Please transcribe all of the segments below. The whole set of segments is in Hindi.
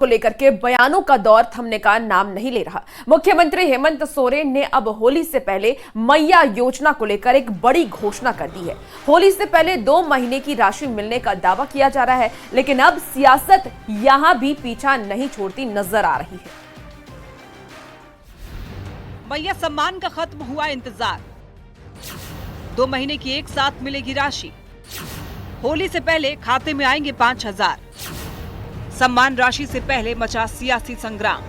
को लेकर के बयानों का दौर थमने का नाम नहीं ले रहा। मुख्यमंत्री हेमंत सोरेन ने अब होली से पहले मैया योजना को लेकर एक बड़ी घोषणा कर दी है। होली से पहले 2 महीने की राशि मिलने का दावा किया जा रहा है, लेकिन अब सियासत यहां भी पीछा नहीं छोड़ती नजर आ रही है। मैया सम्मान का खत्म हुआ इंतजार, 2 महीने की एक साथ मिलेगी राशि। होली से पहले खाते में आएंगे 5,000। सम्मान राशि से पहले मचा सियासी संग्राम।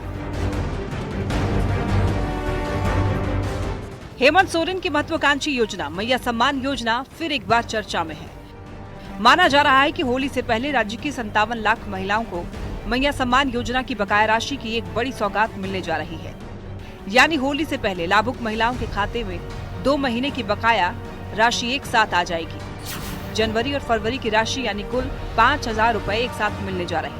हेमंत सोरेन की महत्वाकांक्षी योजना मैया सम्मान योजना फिर एक बार चर्चा में है। माना जा रहा है कि होली से पहले राज्य की 57 लाख महिलाओं को मैया सम्मान योजना की बकाया राशि की एक बड़ी सौगात मिलने जा रही है। यानी होली से पहले लाभुक महिलाओं के खाते में 2 महीने की बकाया राशि एक साथ आ जाएगी। जनवरी और फरवरी की राशि यानी कुल 5,000 रुपए एक साथ मिलने जा रहे हैं।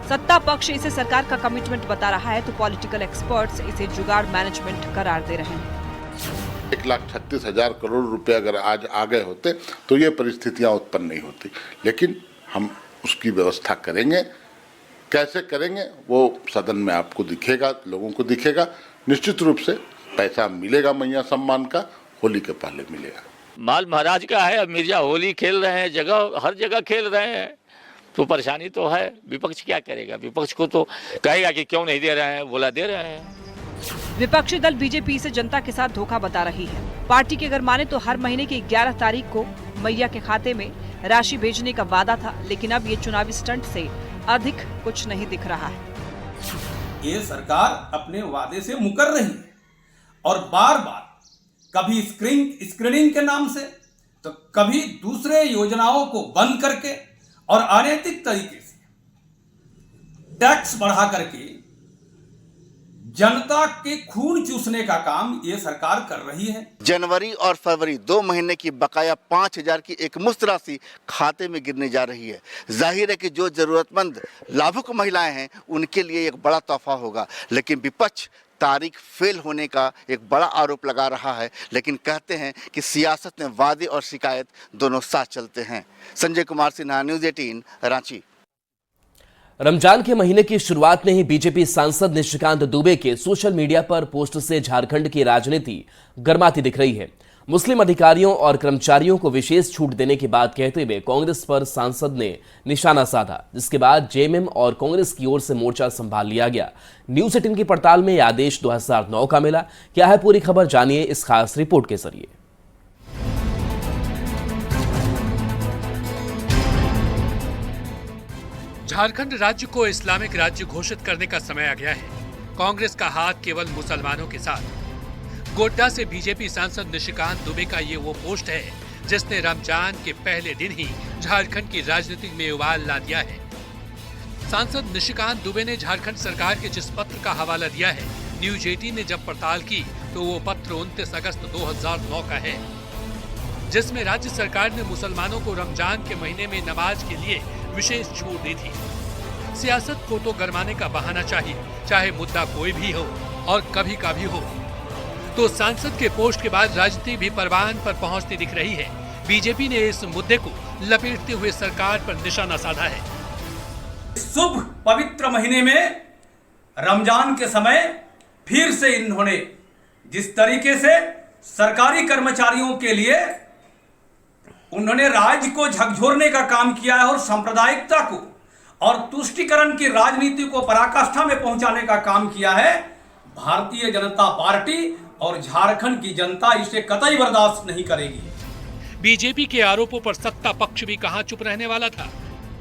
सत्ता पक्ष इसे सरकार का कमिटमेंट बता रहा है, तो पॉलिटिकल एक्सपर्ट्स इसे जुगाड़ मैनेजमेंट करार दे रहे हैं। 1,36,000 करोड़ रुपए अगर आज आ गए होते तो ये परिस्थितियां उत्पन्न नहीं होती, लेकिन हम उसकी व्यवस्था करेंगे। कैसे करेंगे वो सदन में आपको दिखेगा, लोगों को दिखेगा। निश्चित रूप से पैसा मिलेगा मैया सम्मान का, होली के पहले मिलेगा। माल महाराज का है। अब मिर्जा होली खेल रहे हैं, हर जगह खेल रहे हैं, तो परेशानी तो है। विपक्ष क्या करेगा? विपक्ष को तो कहेगा कि क्यों नहीं दे रहे हैं, बोला दे रहे हैं। विपक्षी दल बीजेपी इसे जनता के साथ धोखा बता रही है। पार्टी के अगर माने तो हर महीने की 11 तारीख को मैया के खाते में राशि भेजने का वादा था, लेकिन अब ये चुनावी स्टंट से अधिक कुछ नहीं दिख रहा है। ये सरकार अपने वादे से मुकर रही है और बार बार कभी स्क्रीनिंग के नाम से तो कभी दूसरे योजनाओं को बंद करके और अनैतिक तरीके से टैक्स बढ़ा करके जनता के खून चूसने का काम ये सरकार कर रही है। जनवरी और फरवरी 2 महीने की बकाया 5,000 की एक मुफ्त राशि खाते में गिरने जा रही है। जाहिर है कि जो जरूरतमंद लाभुक महिलाएं हैं उनके लिए एक बड़ा तोहफा होगा, लेकिन विपक्ष तारीख फेल होने का एक बड़ा आरोप लगा रहा है। लेकिन कहते हैं कि सियासत में वादे और शिकायत दोनों साथ चलते हैं। संजय कुमार सिन्हा, न्यूज़ 18, रांची। रमजान के महीने की शुरुआत में ही बीजेपी सांसद निशिकांत दुबे के सोशल मीडिया पर पोस्ट से झारखंड की राजनीति गर्माती दिख रही है। मुस्लिम अधिकारियों और कर्मचारियों को विशेष छूट देने की बात कहते हुए कांग्रेस पर सांसद ने निशाना साधा, जिसके बाद जेएमएम और कांग्रेस की ओर से मोर्चा संभाल लिया गया। न्यूज़ 18 की पड़ताल में यह आदेश 2009 का मिला। क्या है पूरी खबर, जानिए इस खास रिपोर्ट के जरिए। झारखंड राज्य को इस्लामिक राज्य घोषित करने का समय आ गया है। कांग्रेस का हाथ केवल मुसलमानों के साथ। गोड्डा से बीजेपी सांसद निशिकांत दुबे का ये वो पोस्ट है जिसने रमजान के पहले दिन ही झारखंड की राजनीति में उबाल ला दिया है। सांसद निशिकांत दुबे ने झारखंड सरकार के जिस पत्र का हवाला दिया है, न्यूज़ 18 ने जब पड़ताल की तो वो पत्र 29 अगस्त 2009 का है, जिसमें राज्य सरकार ने मुसलमानों को रमजान के महीने में नमाज के लिए विशेष छूट दी थी। सियासत को तो गरमाने का बहाना चाहिए, चाहे मुद्दा कोई भी हो और कभी का भी हो। तो सांसद के पोस्ट के बाद राजनीति भी परवान पर पहुंचती दिख रही है। बीजेपी ने इस मुद्दे को लपेटते हुए सरकार पर निशाना साधा है। शुभ पवित्र महीने में रमजान के समय फिर से इन्होंने जिस तरीके से सरकारी कर्मचारियों के लिए उन्होंने राज्य को झकझोरने का काम किया है और सांप्रदायिकता को और तुष्टीकरण की राजनीति को पराकाष्ठा में पहुंचाने का काम किया है, भारतीय जनता पार्टी और झारखंड की जनता इसे कतई बर्दाश्त नहीं करेगी। बीजेपी के आरोपों पर सत्ता पक्ष भी कहां चुप रहने वाला था।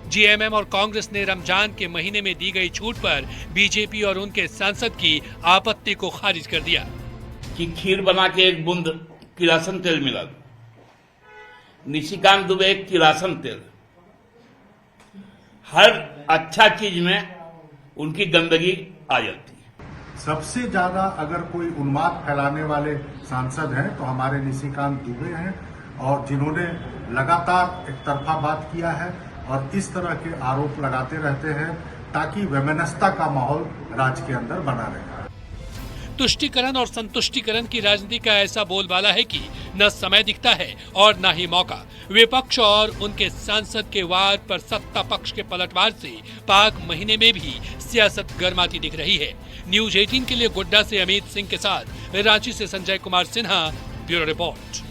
जेएमएम और कांग्रेस ने रमजान के महीने में दी गई छूट पर बीजेपी और उनके सांसद की आपत्ति को खारिज कर दिया कि खीर बना के एक बूंद किरासन तेल मिला। निशिकांत दुबे किरासन तेल, हर अच्छा चीज में उनकी गंदगी आ जाती। सबसे ज्यादा अगर कोई उन्माद फैलाने वाले सांसद हैं तो हमारे निशिकांत दुबे हैं, और जिन्होंने लगातार एक तरफा बात किया है और इस तरह के आरोप लगाते रहते हैं ताकि वैमनस्यता का माहौल राज्य के अंदर बना रहे। तुष्टीकरण और संतुष्टीकरण की राजनीति का ऐसा बोलबाला है कि न समय दिखता है और न ही मौका। विपक्ष और उनके सांसद के वार पर सत्ता पक्ष के पलटवार से पाक महीने में भी सियासत गर्माती दिख रही है। न्यूज 18 के लिए गोड्डा से अमित सिंह के साथ रांची से संजय कुमार सिन्हा, ब्यूरो रिपोर्ट।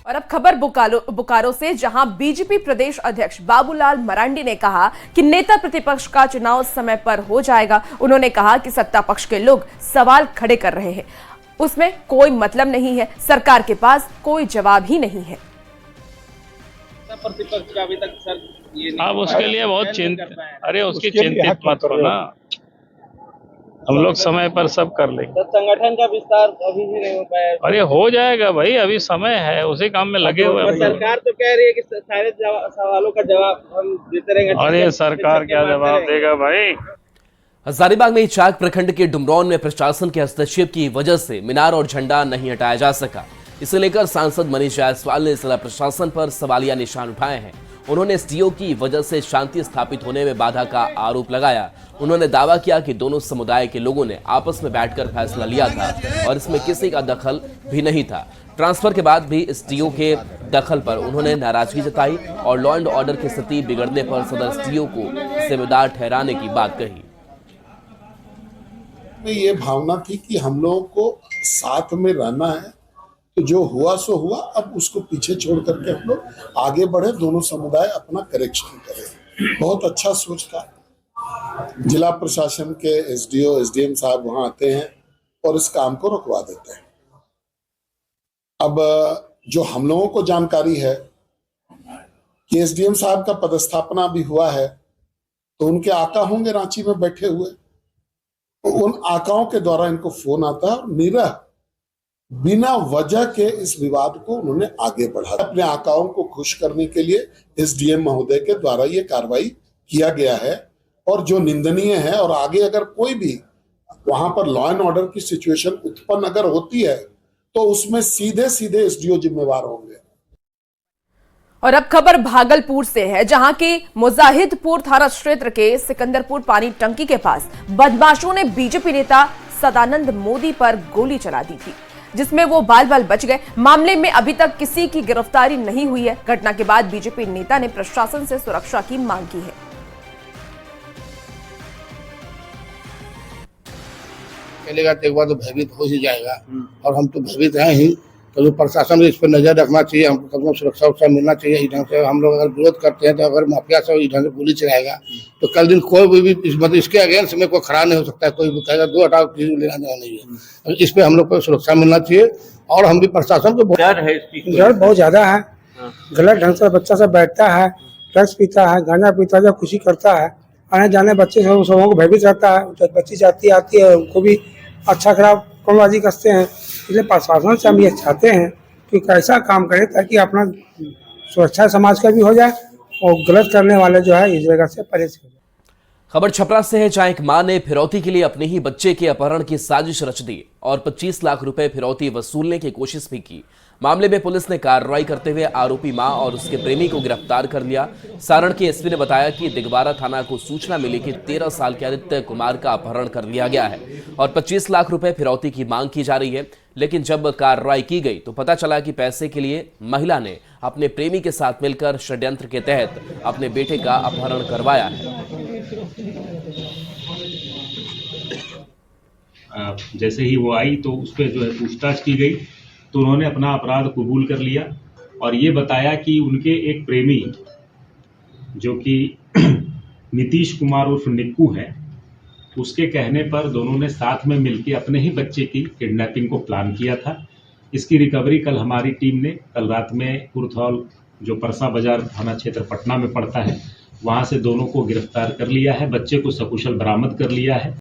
और अब खबर बोकारो से, जहां बीजेपी प्रदेश अध्यक्ष बाबूलाल मरांडी ने कहा कि नेता प्रतिपक्ष का चुनाव समय पर हो जाएगा। उन्होंने कहा कि सत्ता पक्ष के लोग सवाल खड़े कर रहे हैं, उसमें कोई मतलब नहीं है, सरकार के पास कोई जवाब ही नहीं है। प्रतिपक्ष का अभी तक सर ये आप उसके लिए बहुत चिंतित, अरे उसकी चिंतित मत हो ना, हम लोग समय पर सब कर लेंगे। तो संगठन का विस्तार अभी भी नहीं हो पाया। अरे हो जाएगा भाई, अभी समय है, उसी काम में लगे हुए हैं। सरकार तो कह रही है कि सारे सवालों का जवाब हम देते रहेंगे। अरे सरकार क्या जवाब देगा भाई। हजारीबाग में चाक प्रखंड के डुमरौन में प्रशासन के हस्तक्षेप की वजह से मीनार और झंडा नहीं हटाया जा सका। इसे लेकर सांसद मनीष जायसवाल ने जिला प्रशासन पर सवालिया निशान उठाए हैं। उन्होंने एसडीओ की वजह से शांति स्थापित होने में बाधा का आरोप लगाया। उन्होंने दावा किया कि दोनों समुदाय के लोगों ने आपस में बैठकर फैसला लिया था और इसमें किसी का दखल भी नहीं था। ट्रांसफर के बाद भी एसडीओ के दखल पर उन्होंने नाराजगी जताई और लॉ एंड ऑर्डर की स्थिति बिगड़ने पर सदर एसडीओ को जिम्मेदार ठहराने की बात कही। ये भावना थी कि हम लोगों को साथ में रहना है, तो जो हुआ सो हुआ, अब उसको पीछे छोड़ करके हम लोग आगे बढ़े, दोनों समुदाय अपना करेक्शन करें। बहुत अच्छा सोच था। जिला प्रशासन के एसडीओ एसडीएम साहब वहां आते हैं और इस काम को रुकवा देते हैं। अब जो हम लोगों को जानकारी है कि एसडीएम साहब का पदस्थापना भी हुआ है, तो उनके आका होंगे रांची में बैठे हुए, उन आकाओं के द्वारा इनको फोन आता है और निरह बिना वजह के इस विवाद को उन्होंने आगे बढ़ा। अपने आकाओं को खुश करने के लिए एसडीएम महोदय के द्वारा ये कार्रवाई किया गया है और जो निंदनीय है। और आगे अगर कोई भी वहां पर लॉ एंड ऑर्डर की सिचुएशन उत्पन्न अगर होती है तो उसमें सीधे सीधे एसडीओ जिम्मेवार होंगे। और अब खबर भागलपुर से है, जहां के मुजाहिदपुर थाना क्षेत्र के सिकंदरपुर पानी टंकी के पास बदमाशों ने बीजेपी नेता सदानंद मोदी पर गोली चला दी थी, जिसमें वो बाल बाल बच गए। मामले में अभी तक किसी की गिरफ्तारी नहीं हुई है। घटना के बाद बीजेपी नेता ने प्रशासन से सुरक्षा की मांग की है। चलेगा तो एक बार तो भयभीत हो ही जाएगा, और हम तो भयभीत हैं ही। तो प्रशासन को इस पर नजर रखना चाहिए, हमको कम से कम सुरक्षा मिलना चाहिए। इस ढंग से हम लोग अगर विरोध करते हैं, तो अगर माफिया से इस ढंग से गोली चलाएगा तो कल दिन कोई भी मतलब इसके अगेंस्ट में कोई खड़ा नहीं हो सकता है। कोई भी कहेगा दो हटाओ, किसी लेना देना नहीं है। इस पे हम लोग को सुरक्षा मिलना चाहिए और हम भी प्रशासन को डर बहुत ज्यादा है। गलत ढंग से बच्चा सब बैठता है, ड्रग्स पीता है, गांजा पीता है, खुशी करता है, आने जाने बच्चे सबों को भयभीत रहता है। तो बच्ची जाती आती है, उनको भी अच्छा खराब कमबाजी कसते हैं। इसलिए प्रशासन से हम ये चाहते हैं कि कैसा काम करे ताकि अपना सुरक्षा समाज का भी हो जाए और गलत करने वाले जो है इस जगह से परहेज हो जाए। खबर छपरा से है, जहां एक मां ने फिरौती के लिए अपने ही बच्चे के अपहरण की साजिश रच दी और 25 लाख रुपए फिरौती वसूलने की कोशिश भी की। मामले में पुलिस ने कार्रवाई करते हुए आरोपी मां और उसके प्रेमी को गिरफ्तार कर लिया। सारण के एसपी ने बताया कि दिगवारा थाना को सूचना मिली कि 13 साल के आदित्य कुमार का अपहरण कर लिया गया है और 25 लाख रुपए फिरौती की मांग की जा रही है। लेकिन जब कार्रवाई की गई तो पता चला कि पैसे के लिए महिला ने अपने प्रेमी के साथ मिलकर षड्यंत्र के तहत अपने बेटे का अपहरण करवाया है। जैसे ही वो आई तो उस पर जो है पूछताछ की गई, तो उन्होंने अपना अपराध कबूल कर लिया और ये बताया कि उनके एक प्रेमी जो कि नीतीश कुमार उर्फ निक्कू है, उसके कहने पर दोनों ने साथ में मिलकर अपने ही बच्चे की किडनैपिंग को प्लान किया था। इसकी रिकवरी कल हमारी टीम ने कल रात में कुर्थौल जो परसा बाजार थाना क्षेत्र पटना में पड़ता है, वहां से दोनों को गिरफ्तार कर लिया है, बच्चे को सकुशल बरामद कर लिया है।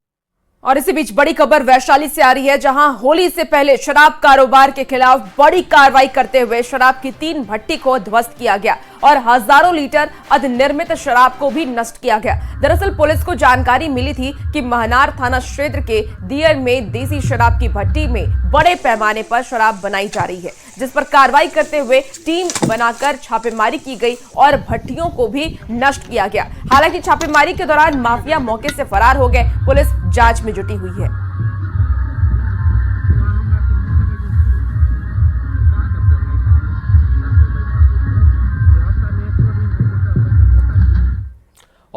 और इसी बीच बड़ी खबर वैशाली से आ रही है, जहां होली से पहले शराब कारोबार के खिलाफ बड़ी कार्रवाई करते हुए शराब की 3 भट्टी को ध्वस्त किया गया और हजारों लीटर अधिनिर्मित शराब को भी नष्ट किया गया। दरअसल पुलिस को जानकारी मिली थी कि महनार थाना क्षेत्र के दियर में देसी शराब की भट्टी में बड़े पैमाने पर शराब बनाई जा रही है, जिस पर कार्रवाई करते हुए टीम बनाकर छापेमारी की गई और भट्टियों को भी नष्ट किया गया। हालांकि छापेमारी के दौरान माफिया मौके से फरार हो गए। पुलिस जांच में जुटी हुई है।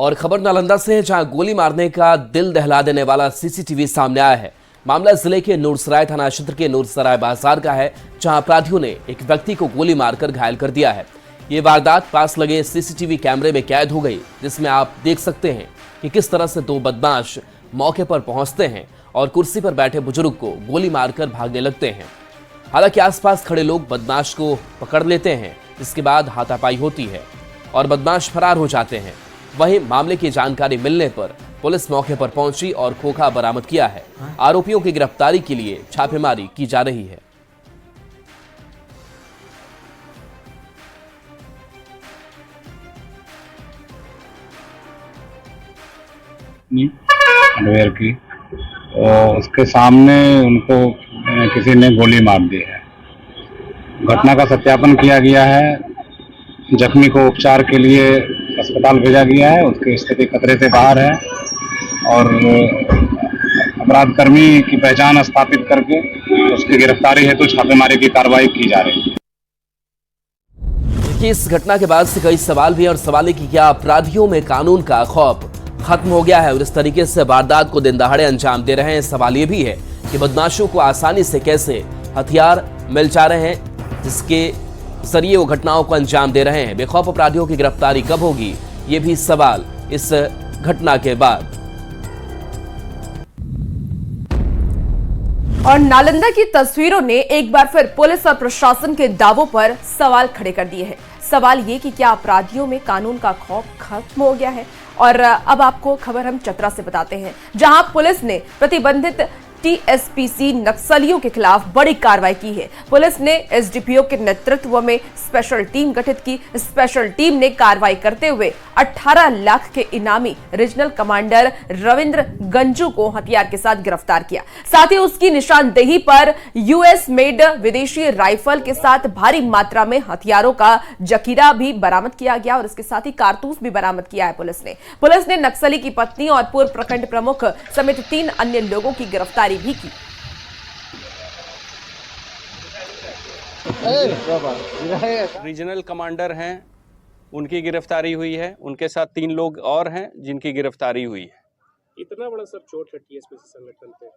और खबर नालंदा से है, जहां गोली मारने का दिल दहला देने वाला सीसीटीवी सामने आया है। मामला जिले के नूरसराय थाना क्षेत्र के नूरसराय बाजार का है, जहां अपराधियों ने एक व्यक्ति को गोली मारकर घायल कर दिया है। ये वारदात पास लगे सीसीटीवी कैमरे में कैद हो गई, जिसमें आप देख सकते हैं कि किस तरह से दो बदमाश मौके पर पहुंचते हैं और कुर्सी पर बैठे बुजुर्ग को गोली मारकर भागने लगते हैं। हालांकि आसपास खड़े लोग बदमाश को पकड़ लेते हैं, जिसके बाद हाथापाई होती है और बदमाश फरार हो जाते हैं। वहीं मामले की जानकारी मिलने पर पुलिस मौके पर पहुंची और खोखा बरामद किया है। आरोपियों की गिरफ्तारी के लिए छापेमारी की जा रही है। अंडरवेयर की और उसके सामने उनको किसी ने गोली मार दी है। घटना का सत्यापन किया गया है। जख्मी को उपचार के लिए अस्पताल भेजा गया है। उसकी स्थिति खतरे से बाहर है और अपराध कर्मी की पहचान स्थापित करके उसकी गिरफ्तारी हेतु छापेमारी की कार्रवाई की जा रही है। देखिए, इस घटना के बाद से कई सवाल भी हैं और सवाल है कि क्या अपराधियों में कानून का खौफ खत्म हो गया है और इस तरीके से वारदात को दिन दहाड़े अंजाम दे रहे हैं। सवाल ये भी है कि बदमाशों को आसानी से कैसे हथियार मिल जा रहे हैं, जिसके जरिए वो घटनाओं को अंजाम दे रहे हैं। बेखौफ अपराधियों की गिरफ्तारी कब होगी, ये भी सवाल इस घटना के बाद। और नालंदा की तस्वीरों ने एक बार फिर पुलिस और प्रशासन के दावों पर सवाल खड़े कर दिए हैं। सवाल ये कि क्या अपराधियों में कानून का खौफ खत्म हो गया है। और अब आपको खबर हम चतरा से बताते हैं, जहां पुलिस ने प्रतिबंधित टीएसपीसी नक्सलियों के खिलाफ बड़ी कार्रवाई की है। पुलिस ने एसडीपीओ के नेतृत्व में स्पेशल टीम गठित की। स्पेशल टीम ने कार्रवाई करते हुए 18 लाख के इनामी रीजनल कमांडर रविंद्र गंजू को हथियार के साथ गिरफ्तार किया। साथ ही उसकी निशानदेही पर यूएस मेड विदेशी राइफल के साथ भारी मात्रा में हथियारों का जखीरा भी बरामद किया गया और इसके साथ ही कारतूस भी बरामद किया है। पुलिस ने नक्सली की पत्नी और पूर्व प्रखंड प्रमुख समेत 3 अन्य लोगों की गिरफ्तारी भी की। रीजनल कमांडर हैं, उनकी गिरफ्तारी हुई है। उनके साथ 3 लोग और हैं जिनकी गिरफ्तारी हुई है। इतना बड़ा सर चोट है टीएसपीसी संगठन पे,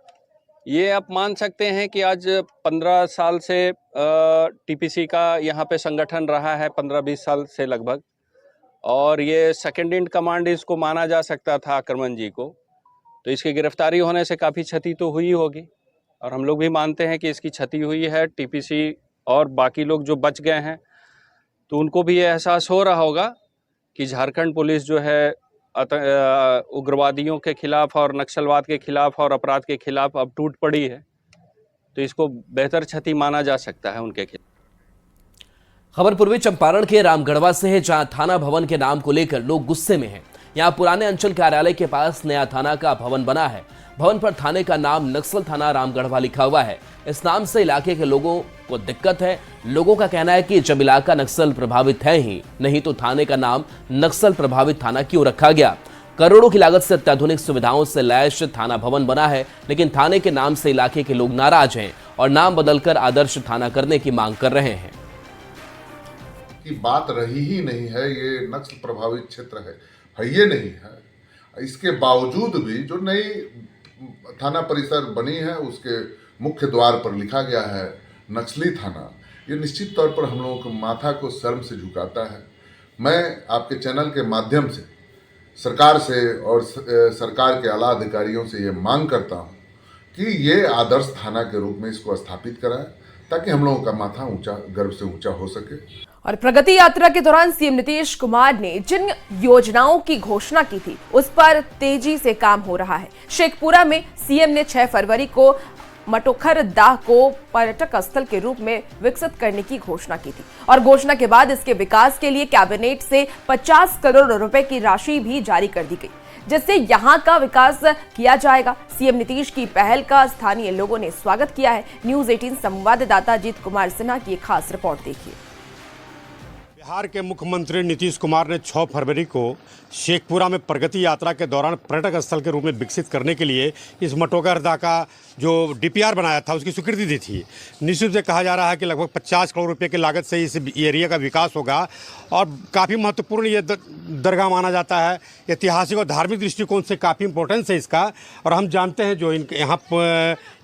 ये आप मान सकते हैं कि आज 15 साल से टीपीसी का यहाँ पे संगठन रहा है, 15-20 साल से लगभग। और ये सेकेंड इन कमांड इसको माना जा सकता था आक्रमण जी को, तो इसकी गिरफ्तारी होने से काफ़ी क्षति तो हुई होगी और हम लोग भी मानते हैं कि इसकी क्षति हुई है। टीपीसी और बाकी लोग जो बच गए हैं तो उनको भी ये एहसास हो रहा होगा कि झारखंड पुलिस जो है उग्रवादियों के खिलाफ और नक्सलवाद के खिलाफ और अपराध के खिलाफ अब टूट पड़ी है, तो इसको बेहतर क्षति माना जा सकता है उनके खिलाफ। खबर पूर्वी चंपारण के रामगढ़वा से है, जहां थाना भवन के नाम को लेकर लोग गुस्से में हैं। यहां पुराने अंचल कार्यालय के पास नया थाना का भवन बना है। भवन पर थाने का नाम नक्सल थाना रामगढ़वा लिखा हुआ है। इस नाम से इलाके के लोगों को दिक्कत है। लोगों का कहना है कि जब इलाका नक्सल प्रभावित है ही नहीं तो थाने का नाम नक्सल प्रभावित थाना क्यों रखा गया। करोड़ों की लागत से अत्याधुनिक सुविधाओं से लैस थाना भवन बना है, लेकिन थाने के नाम से इलाके के लोग नाराज हैं और नाम बदलकर आदर्श थाना करने की मांग कर रहे हैं। की बात रही ही नहीं है। ये नक्सल प्रभावित क्षेत्र है ये नहीं है। इसके बावजूद भी जो नई थाना परिसर बनी है उसके मुख्य द्वार पर लिखा गया है नक्सली थाना। ये निश्चित तौर पर हम लोगों के माथा को शर्म से झुकाता है। मैं आपके चैनल के माध्यम से सरकार से और सरकार के आला अधिकारियों से ये मांग करता हूँ कि ये आदर्श थाना के रूप में इसको स्थापित कराएं, ताकि हम लोगों का माथा ऊंचा, गर्व से ऊंचा हो सके। और प्रगति यात्रा के दौरान सीएम नीतीश कुमार ने जिन योजनाओं की घोषणा की थी उस पर तेजी से काम हो रहा है। शेखपुरा में सीएम ने 6 फरवरी को मटोखर दाह को पर्यटक स्थल के रूप में विकसित करने की घोषणा की थी और घोषणा के बाद इसके विकास के लिए कैबिनेट से 50 करोड़ रुपए की राशि भी जारी कर दी गई, जिससे यहां का विकास किया जाएगा। सीएम नीतीश की पहल का स्थानीय लोगों ने स्वागत किया है। न्यूज 18 संवाददाता जीत कुमार सिन्हा की खास रिपोर्ट देखिए। बिहार के मुख्यमंत्री नीतीश कुमार ने 6 फरवरी को शेखपुरा में प्रगति यात्रा के दौरान पर्यटक स्थल के रूप में विकसित करने के लिए इस मटोकरदा का जो डीपीआर बनाया था उसकी स्वीकृति दी थी। निश्चित से कहा जा रहा है कि लगभग 50 करोड़ रुपए की लागत से इस एरिया का विकास होगा और काफ़ी महत्वपूर्ण ये दरगाह माना जाता है। ऐतिहासिक और धार्मिक दृष्टिकोण से काफ़ी इम्पोर्टेंस है इसका। और हम जानते हैं जो यहाँ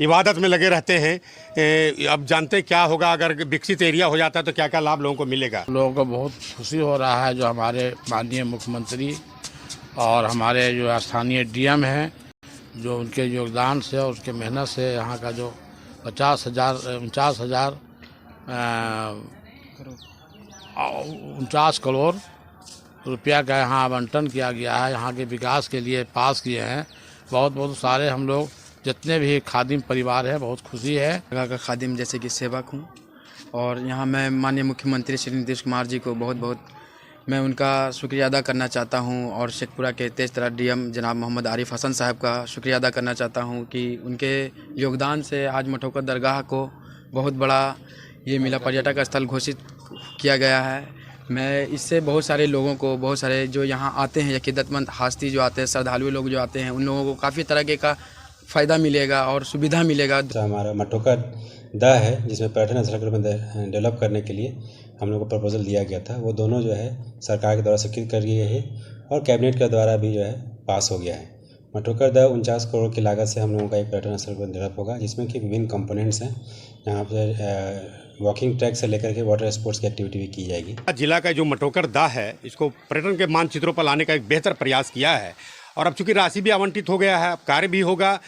इबादत में लगे रहते हैं, अब जानते हैं क्या होगा अगर विकसित एरिया हो जाता है तो क्या क्या लाभ लोगों को मिलेगा। लोगों को बहुत खुशी हो रहा है जो हमारे माननीय मुख्यमंत्री और हमारे जो स्थानीय डीएम हैं, जो उनके योगदान से और उसके मेहनत से यहाँ का जो 49 करोड़ रुपया का यहाँ आवंटन किया गया है, यहाँ के विकास के लिए पास किए हैं। बहुत बहुत सारे हम लोग जितने भी खादिम परिवार हैं बहुत खुशी है। जगह का खादिम जैसे कि सेवक हूँ और यहाँ मैं माननीय मुख्यमंत्री श्री नीतीश कुमार जी को बहुत मैं उनका शुक्रिया अदा करना चाहता हूँ और शेखपुरा के तेज तर्रार डीएम जनाब मोहम्मद आरिफ हसन साहब का शुक्रिया अदा करना चाहता हूँ कि उनके योगदान से आज मटोकर दरगाह को बहुत बड़ा ये मिला पर्यटक स्थल घोषित किया गया है। मैं इससे बहुत सारे लोगों को, बहुत सारे जो यहाँ आते हैं, अकीदतमंद हस्ती जो आते हैं, श्रद्धालु लोग जो आते हैं, उन लोगों को काफ़ी तरह का फ़ायदा मिलेगा और सुविधा मिलेगा। हमारा मटोकरदा है जिसमें पर्यटन स्थल को डेवलप करने के लिए हम लोग को प्रपोजल दिया गया था, वो दोनों जो है सरकार के द्वारा स्वीकृत कर गई है और कैबिनेट के द्वारा भी जो है पास हो गया है। मटोकरदा 49 करोड़ की लागत से हम लोगों का एक पर्यटन स्थल डेवलप होगा जिसमें कि विभिन्न कंपोनेंट्स हैं। यहाँ पर वॉकिंग ट्रैक से लेकर के वाटर स्पोर्ट्स की एक्टिविटी भी की जाएगी। जिला का जो मटोकरदा है इसको पर्यटन के मानचित्रों पर लाने का एक बेहतर प्रयास किया है और अब चूंकि राशि भी आवंटित हो गया है, अब कार्य भी होगा,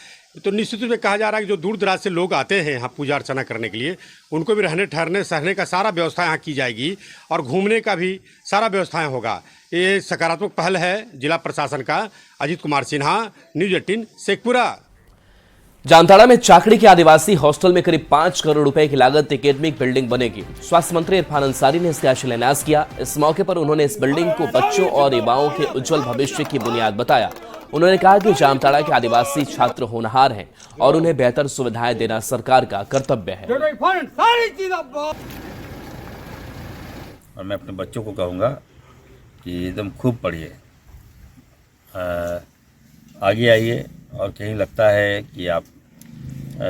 तो निश्चित रूप से कहा जा रहा है कि जो दूर दराज से लोग आते हैं यहाँ पूजा अर्चना करने के लिए, उनको भी रहने ठहरने सहने का सारा व्यवस्था यहाँ की जाएगी और घूमने का भी सारा व्यवस्थाएं होगा। ये सकारात्मक पहल है जिला प्रशासन का। अजीत कुमार सिन्हा, न्यूज़ 18 शेखपुरा। जामताड़ा में चाकड़ी के आदिवासी हॉस्टल में करीब 5 करोड़ रुपए की लागत एकेडमिक बिल्डिंग बनेगी। स्वास्थ्य मंत्री इरफान अंसारी ने इसका शिलान्यास किया। इस मौके पर उन्होंने इस बिल्डिंग को बच्चों और युवाओं के उज्जवल भविष्य की बुनियाद बताया। उन्होंने कहा कि जामताड़ा के आदिवासी छात्र होनहार हैं और उन्हें बेहतर सुविधाएं देना सरकार का कर्तव्य है। और मैं अपने बच्चों को कहूँगा कि एकदम खूब पढ़िए, आगे आइए और कहीं लगता है कि आप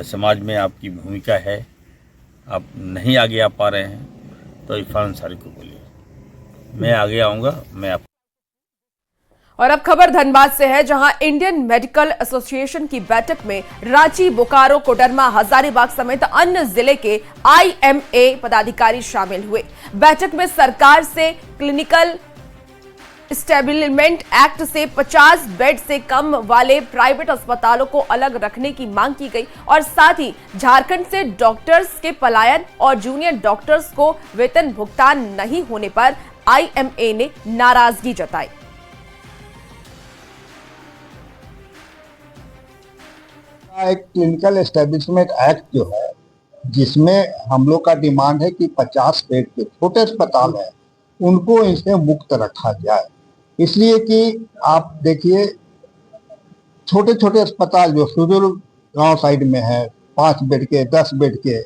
समाज में आपकी भूमिका है, आप नहीं आगे आ पा रहे हैं तो इरफान अंसारी को बोलिए, मैं आगे आऊँगा। मैं आप और अब खबर धनबाद से है, जहां इंडियन मेडिकल एसोसिएशन की बैठक में रांची, बोकारो, कोडरमा, हजारीबाग समेत अन्य जिले के IMA पदाधिकारी शामिल हुए। बैठक में सरकार से क्लिनिकल एस्टेब्लिशमेंट एक्ट से 50 बेड से कम वाले प्राइवेट अस्पतालों को अलग रखने की मांग की गई और साथ ही झारखंड से डॉक्टर्स के पलायन और जूनियर डॉक्टर्स को वेतन भुगतान नहीं होने पर IMA ने नाराजगी जताई। एक क्लिनिकल एस्टेब्लिशमेंट एक्ट जो है जिसमें हम लोग का डिमांड है कि 50 बेड के छोटे अस्पताल हैं उनको इससे मुक्त रखा जाए, इसलिए कि आप देखिए छोटे छोटे अस्पताल जो सुदूर गांव साइड में है 5 बेड के 10 बेड के,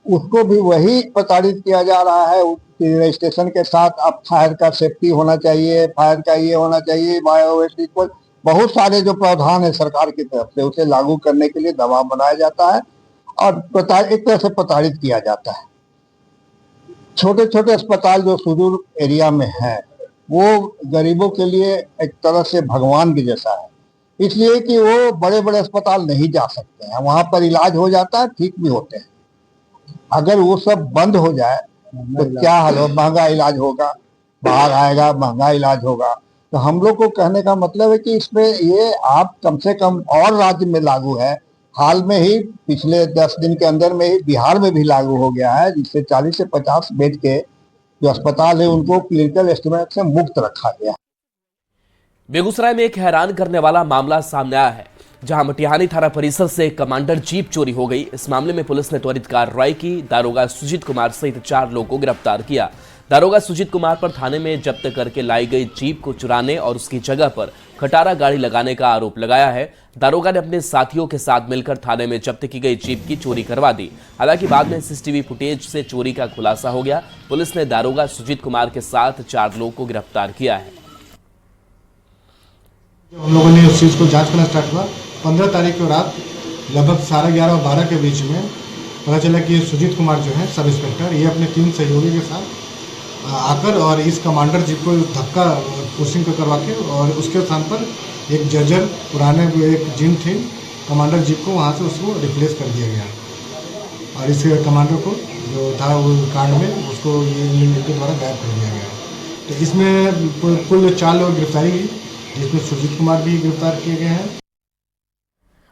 उसको भी वही प्रताड़ित किया जा रहा है। रजिस्ट्रेशन के साथ अब फायर का सेफ्टी होना चाहिए, फायर का ये होना चाहिए, बायोमेट्रिक, बहुत सारे जो प्रावधान है सरकार की तरफ से उसे लागू करने के लिए दबाव बनाया जाता है और एक तरह से प्रताड़ित किया जाता है। छोटे छोटे अस्पताल जो सुदूर एरिया में है वो गरीबों के लिए एक तरह से भगवान के जैसा है, इसलिए कि वो बड़े बड़े अस्पताल नहीं जा सकते हैं, वहां पर इलाज हो जाता है, ठीक भी होते हैं। अगर वो सब बंद हो जाए तो क्या हाल हो, महंगा इलाज होगा, बाहर आएगा, महंगा इलाज होगा। तो हम लोग को कहने का मतलब है कि इसमें ये आप कम से कम और राज्य में लागू है, हाल में ही पिछले 10 दिन के अंदर में ही बिहार में भी लागू हो गया है, जिससे 40 से 50 बेड के जो अस्पताल है उनको क्लिनिकल एस्टिमेट से मुक्त रखा गया है। बेगूसराय में एक हैरान करने वाला मामला सामने आया है, जहां मटिहानी थाना परिसर से कमांडर जीप चोरी हो गई। इस मामले में पुलिस ने त्वरित कार्रवाई की। दारोगा सुजीत कुमार सहित 4 लोगों को गिरफ्तार किया। दारोगा सुजीत कुमार पर थाने में जब्त करके लाई गई जीप को चुराने और उसकी जगह पर खटारा गाड़ी लगाने का आरोप लगाया है। दारोगा ने अपने साथियों के साथ मिलकर थाने में जब्त की गई जीप की चोरी करवा दी। हालांकि बाद में सीसीटीवी फुटेज से चोरी का खुलासा हो गया। पुलिस ने दारोगा सुजीत कुमार के साथ 4 लोगों को गिरफ्तार किया है। हम लोगों ने उस चीज़ को जांच करना स्टार्ट हुआ। 15 तारीख को रात लगभग 11:30 और 12 के बीच में पता चला कि सुजीत कुमार जो है सब इंस्पेक्टर, ये अपने 3 सहयोगी के साथ आकर और इस कमांडर जीप को धक्का पुशिंग करवा के और उसके स्थान पर एक जर्जर पुराने एक जिम थी कमांडर जीप को वहाँ से उसको रिप्लेस कर दिया गया और इस कमांडर को जो था वो कांड में उसको ये इनके द्वारा गायब कर दिया गया। तो इसमें कुल 4 लोग गिरफ्तारी हुई, जिसमें सुजीत कुमार भी गिरफ्तार किए गए हैं।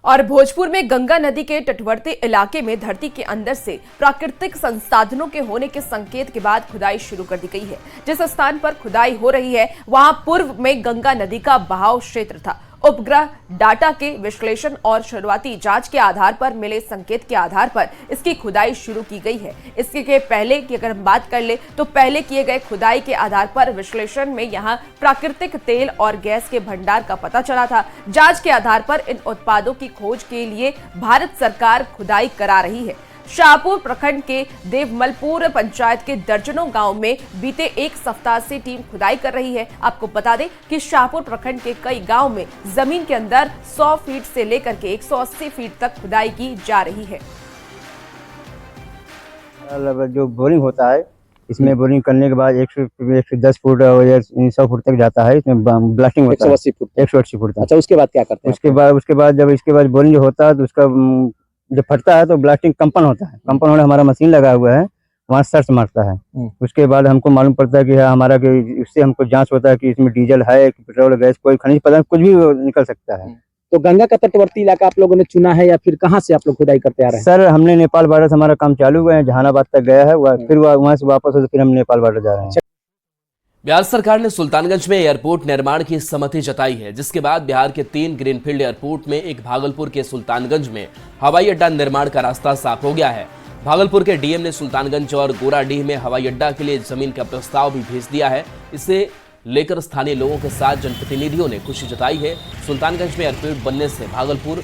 और भोजपुर में गंगा नदी के तटवर्ती इलाके में धरती के अंदर से प्राकृतिक संसाधनों के होने के संकेत के बाद खुदाई शुरू कर दी गई है। जिस स्थान पर खुदाई हो रही है वहां पूर्व में गंगा नदी का बहाव क्षेत्र था। उपग्रह डाटा के विश्लेषण और शुरुआती जांच के आधार पर मिले संकेत के आधार पर इसकी खुदाई शुरू की गई है। इसके पहले की अगर हम बात कर ले तो पहले किए गए खुदाई के आधार पर विश्लेषण में यहां प्राकृतिक तेल और गैस के भंडार का पता चला था। जांच के आधार पर इन उत्पादों की खोज के लिए भारत सरकार खुदाई करा रही है। शाहपुर प्रखंड के देवमलपुर पंचायत के दर्जनों गांव में बीते 1 सप्ताह से टीम खुदाई कर रही है। आपको बता दें कि शाहपुर प्रखंड के कई गांव में जमीन के अंदर 100 फीट से लेकर के 180 फीट तक खुदाई की जा रही है। जो बोरिंग होता है इसमें बोरिंग करने के बाद 110 फुट या 100 फुट तक जाता है। इसमें ब्लास्टिंग होता है 180 फुट। अच्छा, उसके बाद क्या करते हैं? उसके बाद जब इसके बाद बोरिंग जो होता है तो उसका जब फटता है तो ब्लास्टिंग कंपन होता है। कंपन होने हमारा मशीन लगा हुआ है, वहाँ सर्च मारता है। उसके बाद हमको मालूम पड़ता है कि हमारा कि उससे हमको जांच होता है कि इसमें डीजल है कि पेट्रोल गैस कोई खनिज पदार्थ कुछ भी निकल सकता है। तो गंगा का तटवर्ती इलाका आप लोगों ने चुना है या फिर कहाँ से आप लोग खुदाई करते आ रहे हैं? सर हमने नेपाल बॉर्डर से हमारा काम चालू हुआ है, जहानाबाद तक गया है, फिर वहाँ से वापस हो फिर हम नेपाल बॉर्डर जा रहे हैं। बिहार सरकार ने सुल्तानगंज में एयरपोर्ट निर्माण की सहमति जताई है, जिसके बाद बिहार के 3 ग्रीनफील्ड एयरपोर्ट में एक भागलपुर के सुल्तानगंज में हवाई अड्डा निर्माण का रास्ता साफ हो गया है। भागलपुर के डीएम ने सुल्तानगंज और गोराडीह में हवाई अड्डा के लिए जमीन का प्रस्ताव भी भेज दिया है। इसे लेकर स्थानीय लोगों के साथ जनप्रतिनिधियों ने खुशी जताई है। सुल्तानगंज में एयरपोर्ट बनने से भागलपुर,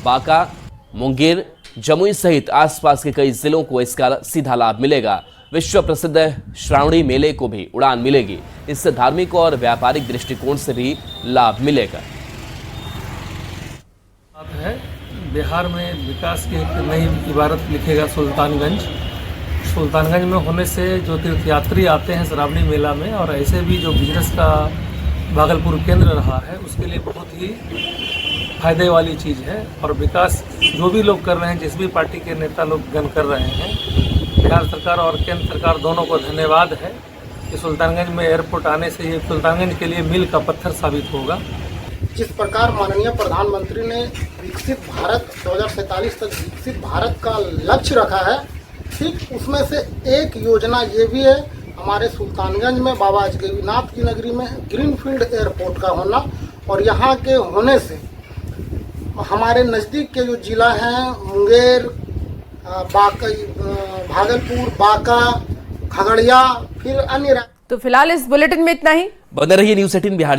बांका, मुंगेर, जमुई सहित आसपास के कई जिलों को इसका सीधा लाभ मिलेगा। विश्व प्रसिद्ध श्रावणी मेले को भी उड़ान मिलेगी। इससे धार्मिक और व्यापारिक दृष्टिकोण से भी लाभ मिलेगा। है बिहार में विकास की एक नई इबारत लिखेगा सुल्तानगंज। सुल्तानगंज में होने से जो तीर्थयात्री आते हैं श्रावणी मेला में, और ऐसे भी जो बिजनेस का भागलपुर केंद्र रहा है, उसके लिए बहुत ही फायदे वाली चीज़ है। और विकास जो भी लोग कर रहे हैं, जिस भी पार्टी के नेता लोग गण कर रहे हैं, बिहार सरकार और केंद्र सरकार दोनों को धन्यवाद है कि सुल्तानगंज में एयरपोर्ट आने से ये सुल्तानगंज के लिए मील का पत्थर साबित होगा। जिस प्रकार माननीय प्रधानमंत्री ने विकसित भारत 2047 तक विकसित भारत का लक्ष्य रखा है, ठीक उसमें से एक योजना ये भी है हमारे सुल्तानगंज में बाबा अजगैबीनाथ की नगरी में ग्रीनफील्ड एयरपोर्ट का होना। और यहाँ के होने से हमारे नज़दीक के जो जिला हैं मुंगेर, भागलपुर, बांका, खगड़िया, फिर अन्य। तो फिलहाल इस बुलेटिन में इतना ही। बने रहिए न्यूज़ 18 बिहार।